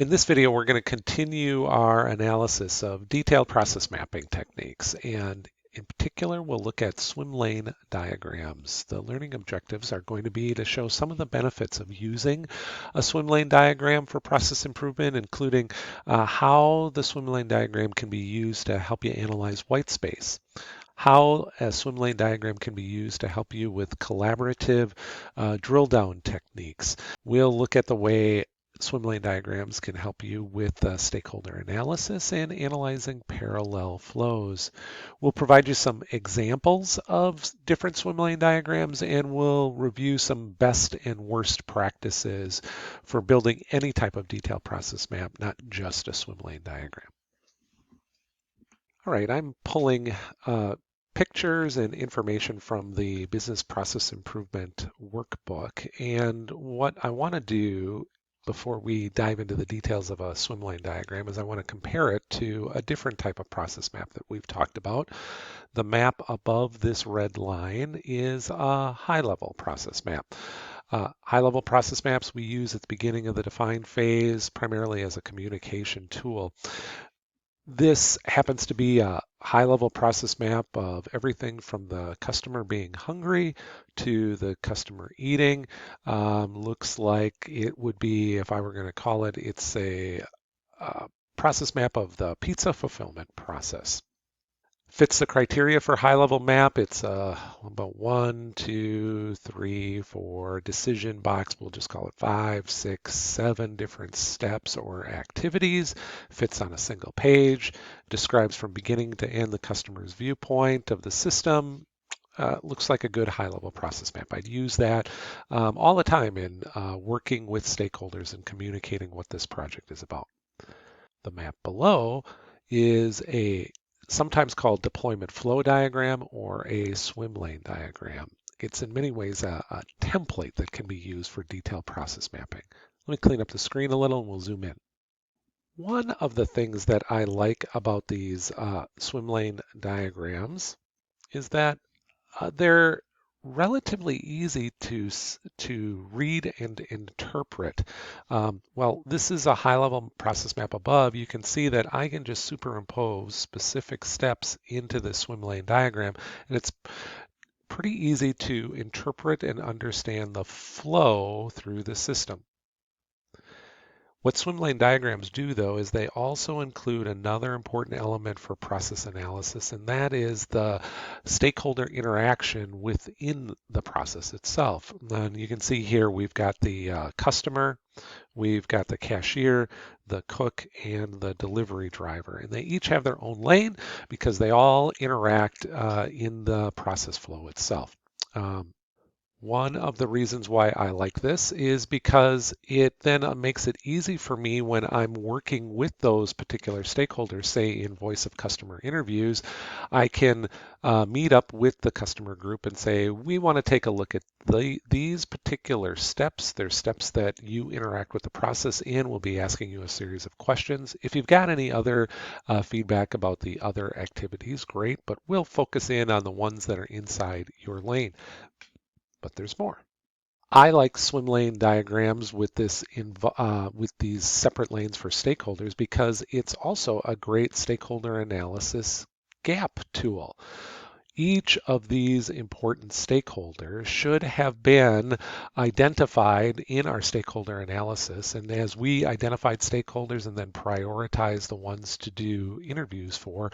In this video, we're going to continue our analysis of detailed process mapping techniques, and in particular, we'll look at swim lane diagrams. The learning objectives are going to be to show some of the benefits of using a swim lane diagram for process improvement, including how the swim lane diagram can be used to help you analyze white space, how a swim lane diagram can be used to help you with collaborative drill down techniques. We'll look at the way swim lane diagrams can help you with stakeholder analysis and analyzing parallel flows. We'll provide you some examples of different swim lane diagrams, and we'll review some best and worst practices for building any type of detailed process map, not just a swim lane diagram. All right, I'm pulling pictures and information from the Business Process Improvement Workbook. And what I want to do before we dive into the details of a swim lane diagram is I want to compare it to a different type of process map that we've talked about. The map above this red line is a high-level process map. High-level process maps we use at the beginning of the define phase primarily as a communication tool. This happens to be a high-level process map of everything from the customer being hungry to the customer eating. Looks like it would be, if I were going to call it, it's a process map of the pizza fulfillment process. Fits the criteria for high-level map. It's about 1, 2, 3, 4 decision box. We'll just call it 5, 6, 7 different steps or activities. Fits on a single page. Describes from beginning to end the customer's viewpoint of the system. Looks like a good high-level process map. I'd use that all the time in working with stakeholders and communicating what this project is about. The map below is a sometimes called deployment flow diagram or a swim lane diagram. It's in many ways a template that can be used for detailed process mapping. Let me clean up the screen a little and we'll zoom in. One of the things that I like about these swim lane diagrams is that they're relatively easy to read and interpret. Well, this is a high-level process map above. You can see that I can just superimpose specific steps into the swim lane diagram, and it's pretty easy to interpret and understand the flow through the system. What swim lane diagrams do, though, is they also include another important element for process analysis, and that is the stakeholder interaction within the process itself. And you can see here we've got the customer, we've got the cashier, the cook, and the delivery driver. And they each have their own lane because they all interact in the process flow itself. One of the reasons why I like this is because it then makes it easy for me when I'm working with those particular stakeholders, say in voice of customer interviews. I can meet up with the customer group and say, we want to take a look at these particular steps. They're steps that you interact with the process in. We'll be asking you a series of questions. If you've got any other feedback about the other activities, great, but we'll focus in on the ones that are inside your lane. But there's more. I like swim lane diagrams with with these separate lanes for stakeholders because it's also a great stakeholder analysis gap tool. Each of these important stakeholders should have been identified in our stakeholder analysis. And as we identified stakeholders and then prioritized the ones to do interviews for,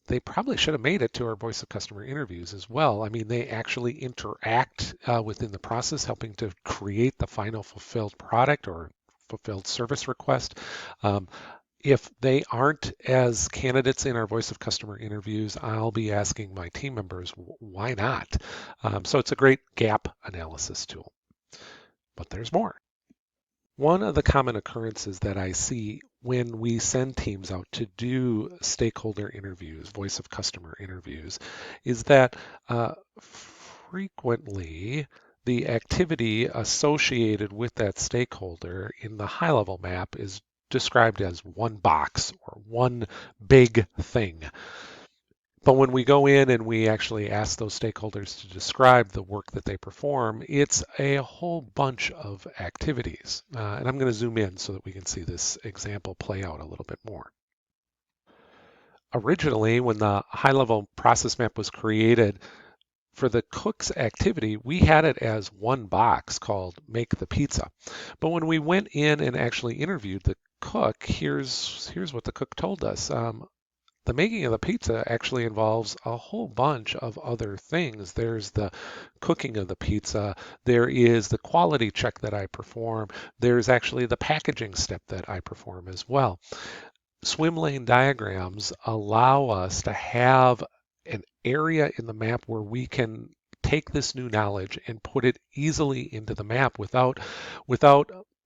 they probably should have made it to our voice of customer interviews as well. I mean, they actually interact within the process, helping to create the final fulfilled product or fulfilled service request. If they aren't as candidates in our voice of customer interviews, I'll be asking my team members, why not? So it's a great gap analysis tool. But there's more. One of the common occurrences that I see when we send teams out to do stakeholder interviews, voice of customer interviews, is that frequently the activity associated with that stakeholder in the high-level map is described as one box or one big thing. But when we go in and we actually ask those stakeholders to describe the work that they perform, it's a whole bunch of activities. And I'm going to zoom in so that we can see this example play out a little bit more. Originally, when the high-level process map was created, for the cook's activity, we had it as one box called Make the Pizza. But when we went in and actually interviewed the cook, here's what the cook told us. The making of the pizza actually involves a whole bunch of other things. There's the cooking of the pizza, there is the quality check that I perform, there's actually the packaging step that I perform as well. Swim lane diagrams allow us to have an area in the map where we can take this new knowledge and put it easily into the map without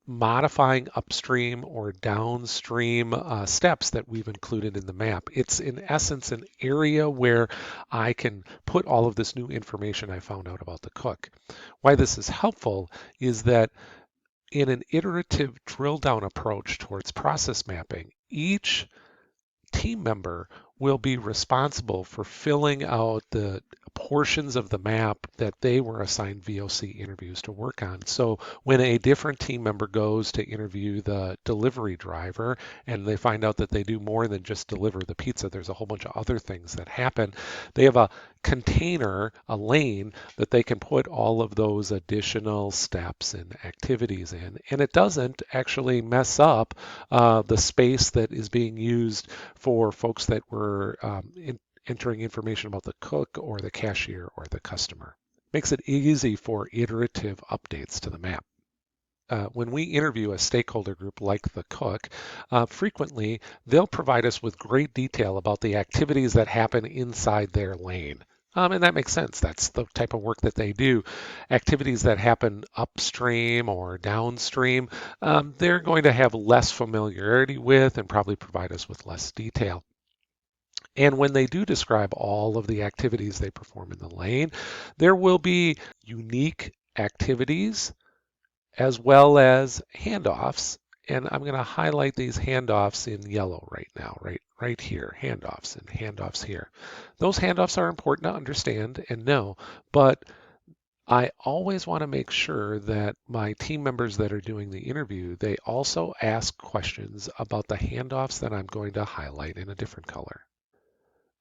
modifying upstream or downstream steps that we've included in the map. It's in essence an area where I can put all of this new information I found out about the cook. Why this is helpful is that in an iterative drill down approach towards process mapping, each team member will be responsible for filling out the portions of the map that they were assigned VOC interviews to work on. So when a different team member goes to interview the delivery driver and they find out that they do more than just deliver the pizza, there's a whole bunch of other things that happen. They have a container, a lane that they can put all of those additional steps and activities in. And it doesn't actually mess up the space that is being used for folks that were entering information about the cook or the cashier or the customer. Makes it easy for iterative updates to the map. When we interview a stakeholder group like the cook, frequently they'll provide us with great detail about the activities that happen inside their lane. And that makes sense. That's the type of work that they do. Activities that happen upstream or downstream, they're going to have less familiarity with and probably provide us with less detail. And when they do describe all of the activities they perform in the lane, there will be unique activities as well as handoffs. And I'm going to highlight these handoffs in yellow right now, right here, handoffs and handoffs here. Those handoffs are important to understand and know, but I always want to make sure that my team members that are doing the interview, they also ask questions about the handoffs that I'm going to highlight in a different color.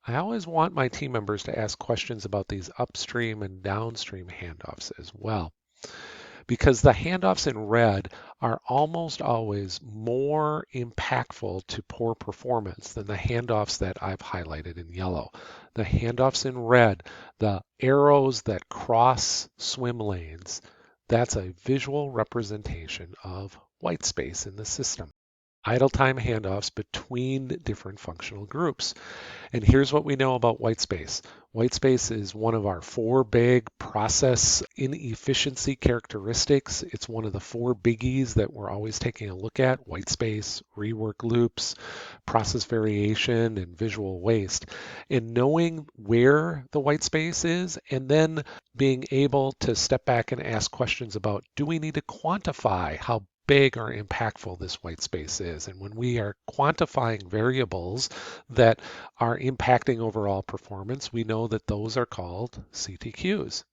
I always want my team members to ask questions about these upstream and downstream handoffs as well, because the handoffs in red are almost always more impactful to poor performance than the handoffs that I've highlighted in yellow. The handoffs in red, the arrows that cross swim lanes, that's a visual representation of white space in the system. Idle time handoffs between different functional groups. And here's what we know about white space. White space is one of our four big process inefficiency characteristics. It's one of the four biggies that we're always taking a look at: white space, rework loops, process variation, and visual waste. And knowing where the white space is and then being able to step back and ask questions about, do we need to quantify how big or impactful this white space is? And when we are quantifying variables that are impacting overall performance, we know that those are called CTQs.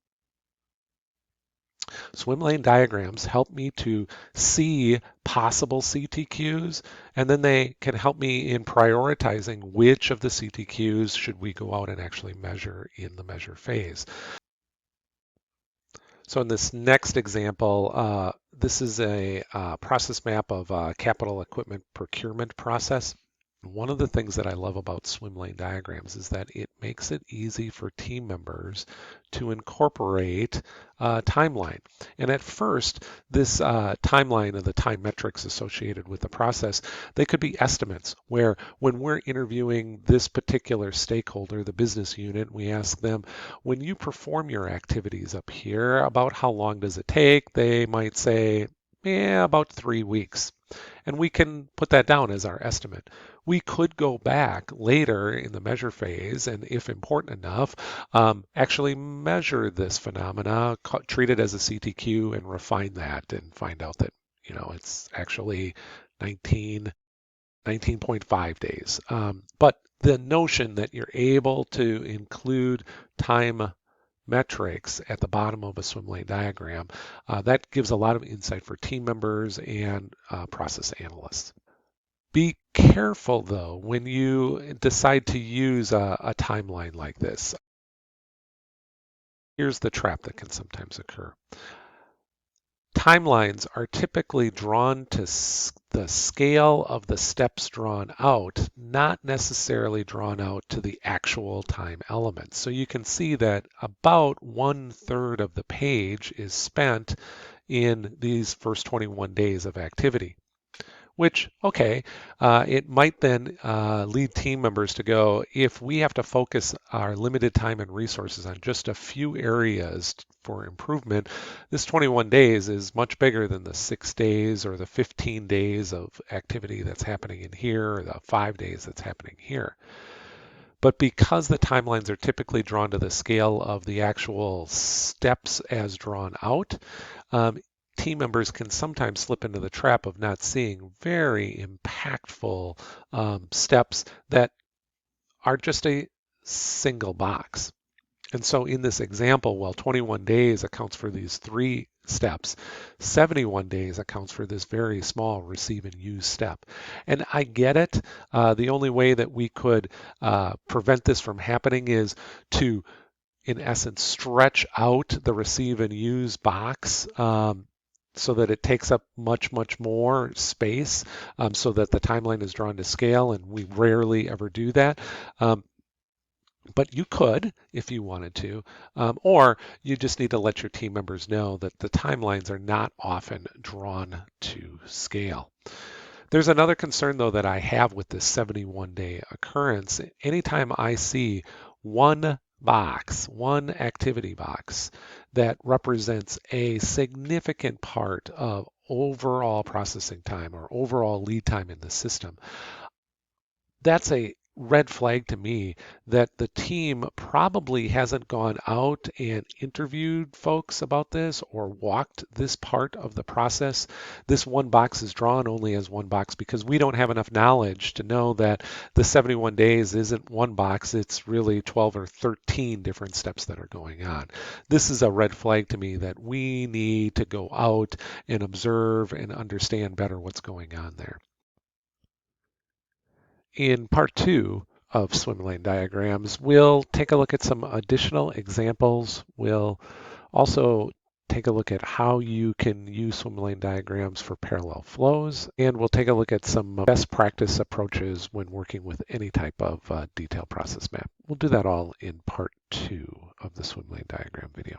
Swim lane diagrams help me to see possible CTQs, and then they can help me in prioritizing which of the CTQs should we go out and actually measure in the measure phase. So in this next example, this is a process map of a capital equipment procurement process. One of the things that I love about swim lane diagrams is that it makes it easy for team members to incorporate a timeline. And at first, this timeline of the time metrics associated with the process, they could be estimates where when we're interviewing this particular stakeholder, the business unit, we ask them, when you perform your activities up here, about how long does it take? They might say, yeah, about 3 weeks. And we can put that down as our estimate. We could go back later in the measure phase and, if important enough, actually measure this phenomena, treat it as a CTQ, and refine that and find out that it's actually 19 19.5 days. But the notion that you're able to include time metrics at the bottom of a swim lane diagram, that gives a lot of insight for team members and process analysts. Be careful though when you decide to use a timeline like this. Here's the trap that can sometimes occur. Timelines are typically drawn to the scale of the steps drawn out, not necessarily drawn out to the actual time elements. So you can see that about 1/3 of the page is spent in these first 21 days of activity. Which, okay, it might then lead team members to go, if we have to focus our limited time and resources on just a few areas for improvement, this 21 days is much bigger than the 6 days or the 15 days of activity that's happening in here or the 5 days that's happening here. But because the timelines are typically drawn to the scale of the actual steps as drawn out, team members can sometimes slip into the trap of not seeing very impactful steps that are just a single box. And so in this example, while 21 days accounts for these 3 steps, 71 days accounts for this very small receive and use step. And I get it. The only way that we could prevent this from happening is to, in essence, stretch out the receive and use box so that it takes up much, much more space, so that the timeline is drawn to scale, and we rarely ever do that. But you could if you wanted to, or you just need to let your team members know that the timelines are not often drawn to scale. There's another concern, though, that I have with this 71-day occurrence. Anytime I see one box, one activity box that represents a significant part of overall processing time or overall lead time in the system, that's a red flag to me that the team probably hasn't gone out and interviewed folks about this or walked this part of the process. This one box is drawn only as one box because we don't have enough knowledge to know that the 71 days isn't one box, it's really 12 or 13 different steps that are going on. This is a red flag to me that we need to go out and observe and understand better what's going on there. In part 2 of swim lane diagrams, we'll take a look at some additional examples. We'll also take a look at how you can use swim lane diagrams for parallel flows, and we'll take a look at some best practice approaches when working with any type of detailed process map. We'll do that all in part 2 of the swim lane diagram video.